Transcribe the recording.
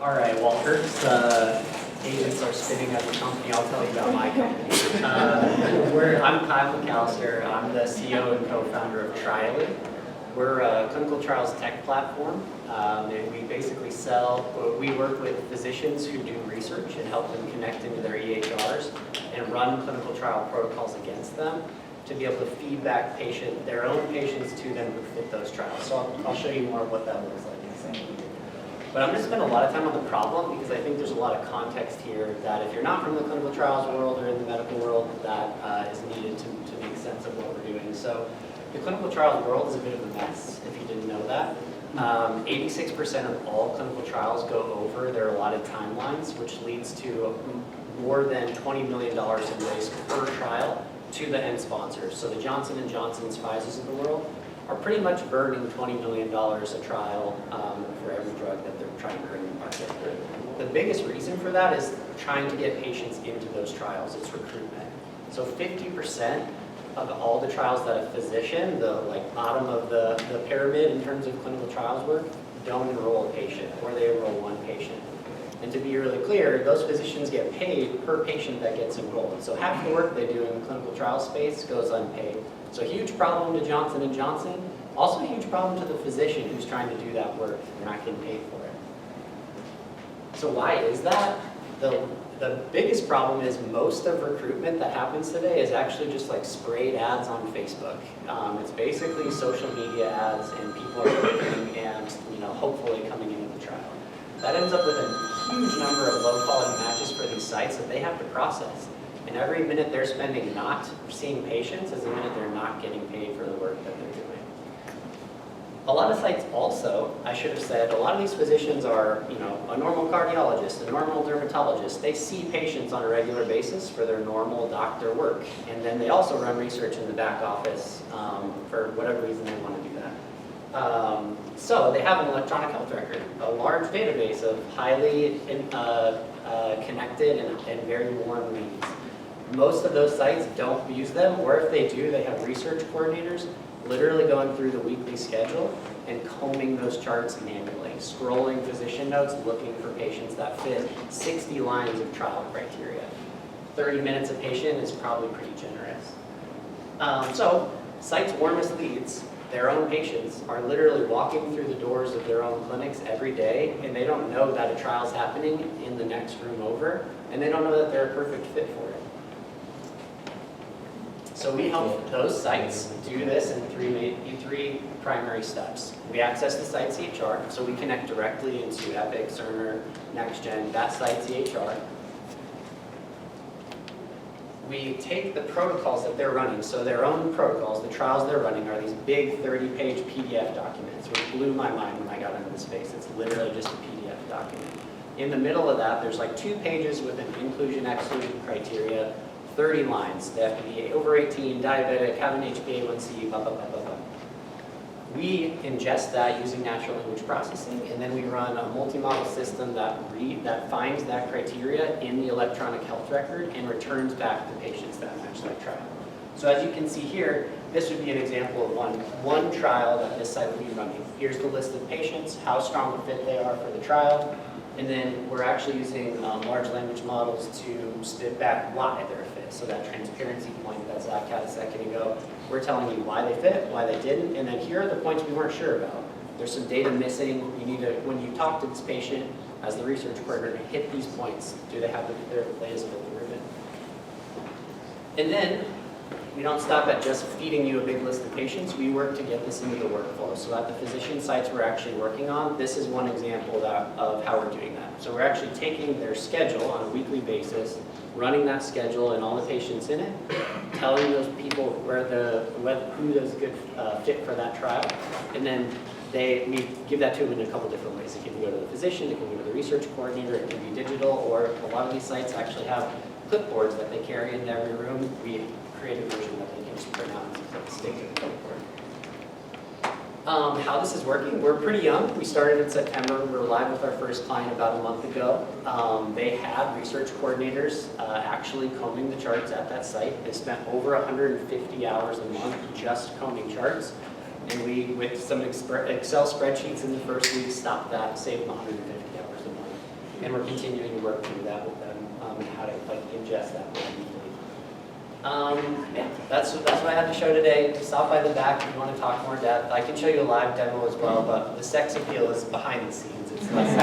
All right, while Kirk's agents are spinning at the company, I'll tell you about my company. I'm Kyle McAllister. I'm the CEO and co-founder of Trially. We're a clinical trials tech platform, and we basically we work with physicians who do research and help them connect into their EHRs and run clinical trial protocols against them to be able to feedback their own patients to them who fit those trials. So I'll show you more of what that looks like in a second. But I'm going to spend a lot of time on the problem because I think there's a lot of context here that if you're not from the clinical trials world or in the medical world, that is needed to make sense of what we're doing. So the clinical trials world is a bit of a mess, if you didn't know that. 86% of all clinical trials go over their allotted timelines, which leads to more than $20 million in waste per trial to the end sponsors. So the Johnson & Johnson's, Pfizer's of the world are pretty much burning $20 million a trial for every drug that they're trying to bring to market. The biggest reason for that is trying to get patients into those trials. It's recruitment. So 50% of all the trials that a physician, the bottom of the pyramid in terms of clinical trials work, don't enroll a patient, or they enroll one patient. And to be really clear, those physicians get paid per patient that gets enrolled. So half the work they do in the clinical trial space goes unpaid. So a huge problem to Johnson & Johnson, also a huge problem to the physician who's trying to do that work. They're not getting paid for it. So why is that? The biggest problem is most of recruitment that happens today is actually just like sprayed ads on Facebook. It's basically social media ads, and people are clicking and hopefully coming into the trial. That ends up with a huge number of low-quality matches for these sites that they have to process. And every minute they're spending not seeing patients is a minute they're not getting paid for the work that they're doing. A lot of sites also, I should have said, a lot of these physicians are, a normal cardiologist, a normal dermatologist. They see patients on a regular basis for their normal doctor work. And then they also run research in the back office for whatever reason they want to do that. So they have an electronic health record, a large database of highly connected and very warm leads. Most of those sites don't use them, or if they do, they have research coordinators literally going through the weekly schedule and combing those charts manually, scrolling physician notes, looking for patients that fit 60 lines of trial criteria. 30 minutes a patient is probably pretty generous. So sites' warmest leads, their own patients, are literally walking through the doors of their own clinics every day, and they don't know that a trial's happening in the next room over, and they don't know that they're a perfect fit for it. So we help those sites do this in three primary steps. We access the site's EHR, so we connect directly into Epic, Cerner, NextGen, that site's EHR. We take the protocols that they're running, so their own protocols, the trials they're running are these big 30-page PDF documents, which blew my mind when I got into the space. It's literally just a PDF document. In the middle of that, there's like 2 pages with an inclusion-exclusion criteria, 30 lines. They have to be over 18, diabetic, have an HbA1c, blah, blah, blah, blah, blah. We ingest that using natural language processing, and then we run a multi-model system that finds that criteria in the electronic health record and returns back the patients that match that trial. So as you can see here, this would be an example of one trial that this site would be running. Here's the list of patients, how strong a fit they are for the trial, and then we're actually using large language models to spit back why they're a fit. So that transparency point that Zach had a second ago, we're telling you why they fit, why they didn't, and then here are the points we weren't sure about. There's some data missing. You need to, when you talk to this patient as the research coordinator, hit these points. Do they have their latest bilirubin? And then we don't stop at just feeding you a big list of patients. We work to get this into the workflow. So at the physician sites we're actually working on, this is one example of how we're doing that. So we're actually taking their schedule on a weekly basis, running that schedule and all the patients in it, telling those people who is a good fit for that trial, and then we give that to them in a couple different ways. It can go to the physician, it can go to the research coordinator, it can be digital, or a lot of these sites actually have clipboards that they carry into every room. We create a version that they can just print out and stick to the clipboard. How this is working, we're pretty young. We started in September. We were live with our first client about a month ago. They had research coordinators actually combing the charts at that site. They spent over 150 hours a month just combing charts. And we, with some Excel spreadsheets in the first week, stopped that, saved them 150 hours a month. and we're continuing to work through that with them and how to like ingest that more deeply. Yeah, that's what I had to show today. Stop by the back if you want to talk more depth. I can show you a live demo as well, but the sex appeal is behind the scenes. It's less